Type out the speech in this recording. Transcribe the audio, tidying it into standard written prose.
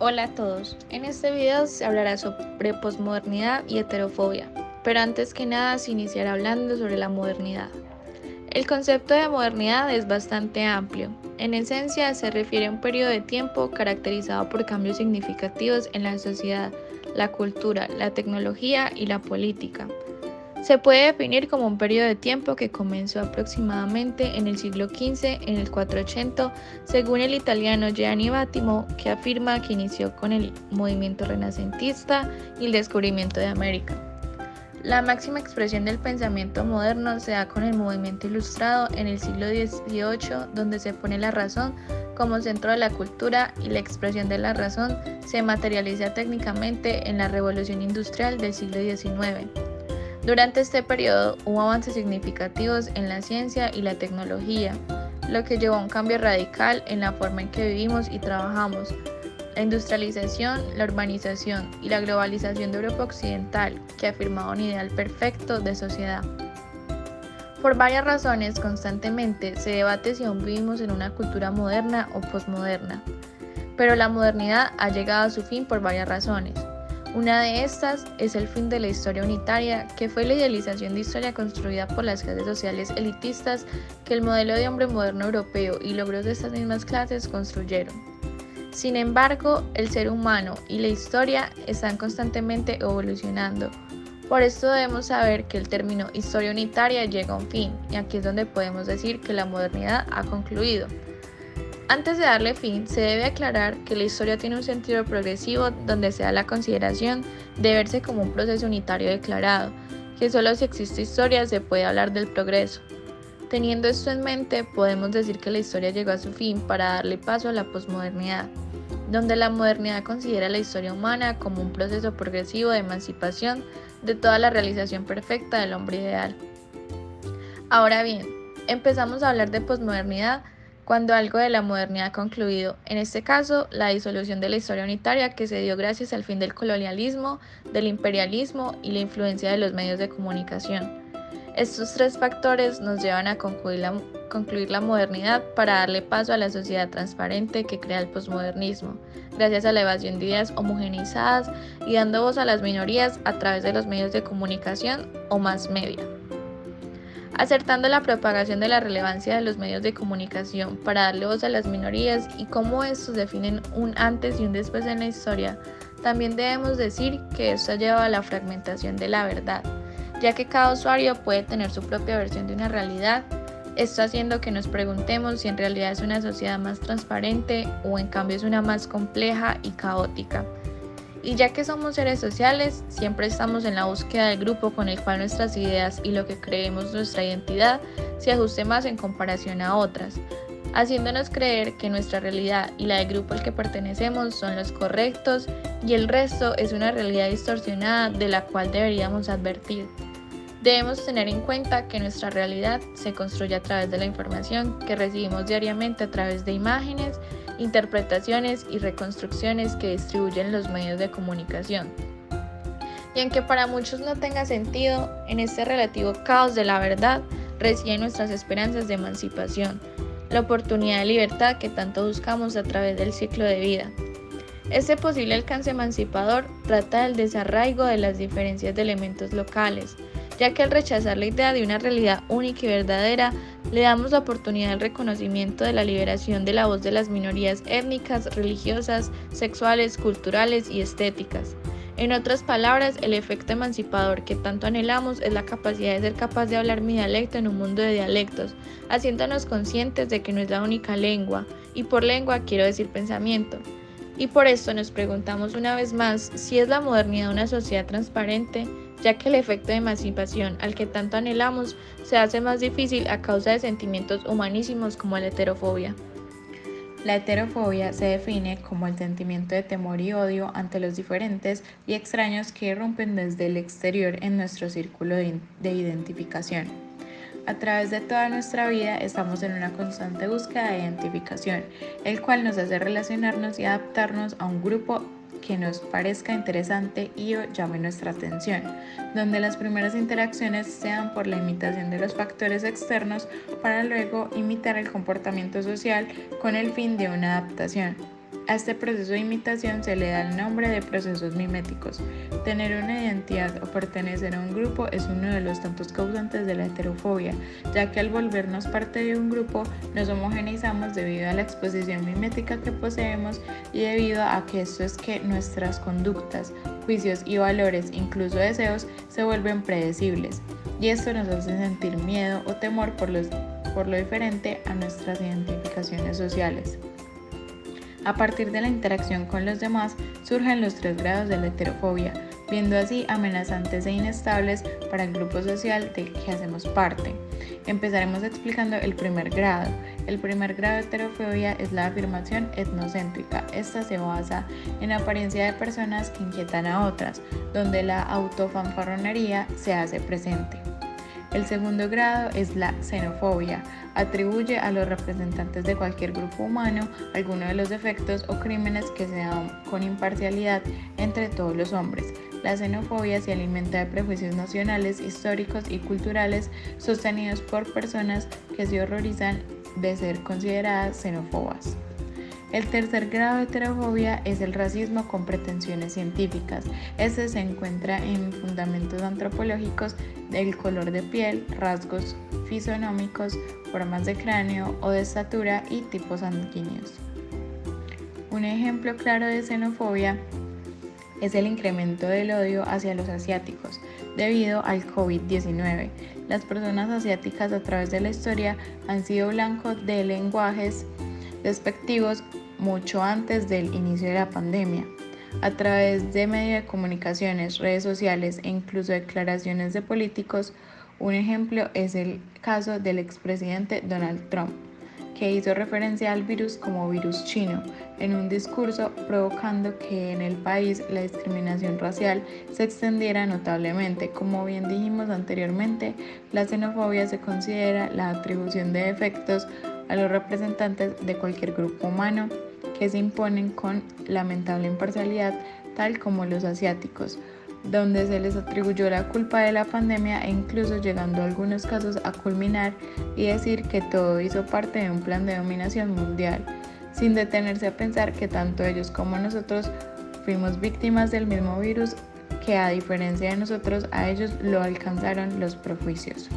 Hola a todos, en este video se hablará sobre posmodernidad y heterofobia, pero antes que nada se iniciará hablando sobre la modernidad. El concepto de modernidad es bastante amplio. En esencia se refiere a un periodo de tiempo caracterizado por cambios significativos en la sociedad, la cultura, la tecnología y la política. Se puede definir como un periodo de tiempo que comenzó aproximadamente en el siglo XV, en el 480, según el italiano Gianni Vattimo, que afirma que inició con el movimiento renacentista y el descubrimiento de América. La máxima expresión del pensamiento moderno se da con el movimiento ilustrado en el siglo XVIII, donde se pone la razón como centro de la cultura y la expresión de la razón se materializa técnicamente en la revolución industrial del siglo XIX. Durante este periodo hubo avances significativos en la ciencia y la tecnología, lo que llevó a un cambio radical en la forma en que vivimos y trabajamos. La industrialización, la urbanización y la globalización de Europa Occidental, que afirmaba un ideal perfecto de sociedad. Por varias razones, constantemente se debate si aún vivimos en una cultura moderna o posmoderna, pero la modernidad ha llegado a su fin por varias razones. Una de estas es el fin de la historia unitaria, que fue la idealización de historia construida por las clases sociales elitistas que el modelo de hombre moderno europeo y logros de estas mismas clases construyeron. Sin embargo, el ser humano y la historia están constantemente evolucionando. Por esto debemos saber que el término historia unitaria llega a un fin, y aquí es donde podemos decir que la modernidad ha concluido. Antes de darle fin, se debe aclarar que la historia tiene un sentido progresivo donde se da la consideración de verse como un proceso unitario declarado, que solo si existe historia se puede hablar del progreso. Teniendo esto en mente, podemos decir que la historia llegó a su fin para darle paso a la posmodernidad, donde la modernidad considera la historia humana como un proceso progresivo de emancipación de toda la realización perfecta del hombre ideal. Ahora bien, empezamos a hablar de posmodernidad cuando algo de la modernidad ha concluido, en este caso la disolución de la historia unitaria que se dio gracias al fin del colonialismo, del imperialismo y la influencia de los medios de comunicación. Estos tres factores nos llevan a concluir la modernidad para darle paso a la sociedad transparente que crea el posmodernismo, gracias a la evasión de ideas homogeneizadas y dando voz a las minorías a través de los medios de comunicación o mass media. Acertando la propagación de la relevancia de los medios de comunicación para darle voz a las minorías y cómo estos definen un antes y un después en la historia, también debemos decir que esto ha llevado a la fragmentación de la verdad, ya que cada usuario puede tener su propia versión de una realidad, esto haciendo que nos preguntemos si en realidad es una sociedad más transparente o en cambio es una más compleja y caótica. Y ya que somos seres sociales, siempre estamos en la búsqueda del grupo con el cual nuestras ideas y lo que creemos nuestra identidad se ajuste más en comparación a otras, haciéndonos creer que nuestra realidad y la del grupo al que pertenecemos son los correctos y el resto es una realidad distorsionada de la cual deberíamos advertir. Debemos tener en cuenta que nuestra realidad se construye a través de la información que recibimos diariamente a través de imágenes, interpretaciones y reconstrucciones que distribuyen los medios de comunicación. Y aunque para muchos no tenga sentido, en este relativo caos de la verdad residen nuestras esperanzas de emancipación, la oportunidad de libertad que tanto buscamos a través del ciclo de vida. Este posible alcance emancipador trata del desarraigo de las diferencias de elementos locales, ya que al rechazar la idea de una realidad única y verdadera, le damos la oportunidad del reconocimiento de la liberación de la voz de las minorías étnicas, religiosas, sexuales, culturales y estéticas. En otras palabras, el efecto emancipador que tanto anhelamos es la capacidad de ser capaz de hablar mi dialecto en un mundo de dialectos, haciéndonos conscientes de que no es la única lengua, y por lengua quiero decir pensamiento. Y por esto nos preguntamos una vez más si es la modernidad una sociedad transparente, ya que el efecto de emancipación al que tanto anhelamos se hace más difícil a causa de sentimientos humanísimos como la heterofobia. La heterofobia se define como el sentimiento de temor y odio ante los diferentes y extraños que irrumpen desde el exterior en nuestro círculo de identificación. A través de toda nuestra vida estamos en una constante búsqueda de identificación, el cual nos hace relacionarnos y adaptarnos a un grupo que nos parezca interesante y o llame nuestra atención, donde las primeras interacciones sean por la imitación de los factores externos para luego imitar el comportamiento social con el fin de una adaptación. A este proceso de imitación se le da el nombre de procesos miméticos. Tener una identidad o pertenecer a un grupo es uno de los tantos causantes de la heterofobia, ya que al volvernos parte de un grupo nos homogeneizamos debido a la exposición mimética que poseemos y debido a que esto es que nuestras conductas, juicios y valores, incluso deseos, se vuelven predecibles, y esto nos hace sentir miedo o temor por lo diferente a nuestras identificaciones sociales. A partir de la interacción con los demás surgen los 3 grados de la heterofobia, viendo así amenazantes e inestables para el grupo social del que hacemos parte. Empezaremos explicando el primer grado. El primer grado de heterofobia es la afirmación etnocéntrica. Esta se basa en la apariencia de personas que inquietan a otras, donde la autofanfarronería se hace presente. El segundo grado es la xenofobia. Atribuye a los representantes de cualquier grupo humano algunos de los defectos o crímenes que se dan con imparcialidad entre todos los hombres. La xenofobia se alimenta de prejuicios nacionales, históricos y culturales sostenidos por personas que se horrorizan de ser consideradas xenófobas. El tercer grado de heterofobia es el racismo con pretensiones científicas. Este se encuentra en fundamentos antropológicos del color de piel, rasgos fisonómicos, formas de cráneo o de estatura y tipos sanguíneos. Un ejemplo claro de xenofobia es el incremento del odio hacia los asiáticos debido al COVID-19. Las personas asiáticas a través de la historia han sido blanco de lenguajes despectivos mucho antes del inicio de la pandemia. A través de medios de comunicaciones, redes sociales e incluso declaraciones de políticos, un ejemplo es el caso del expresidente Donald Trump, que hizo referencia al virus como virus chino en un discurso, provocando que en el país la discriminación racial se extendiera notablemente. Como bien dijimos anteriormente, la xenofobia se considera la atribución de defectos a los representantes de cualquier grupo humano que se imponen con lamentable imparcialidad, tal como los asiáticos, donde se les atribuyó la culpa de la pandemia e incluso llegando a algunos casos a culminar y decir que todo hizo parte de un plan de dominación mundial, sin detenerse a pensar que tanto ellos como nosotros fuimos víctimas del mismo virus, que a diferencia de nosotros, a ellos lo alcanzaron los prejuicios.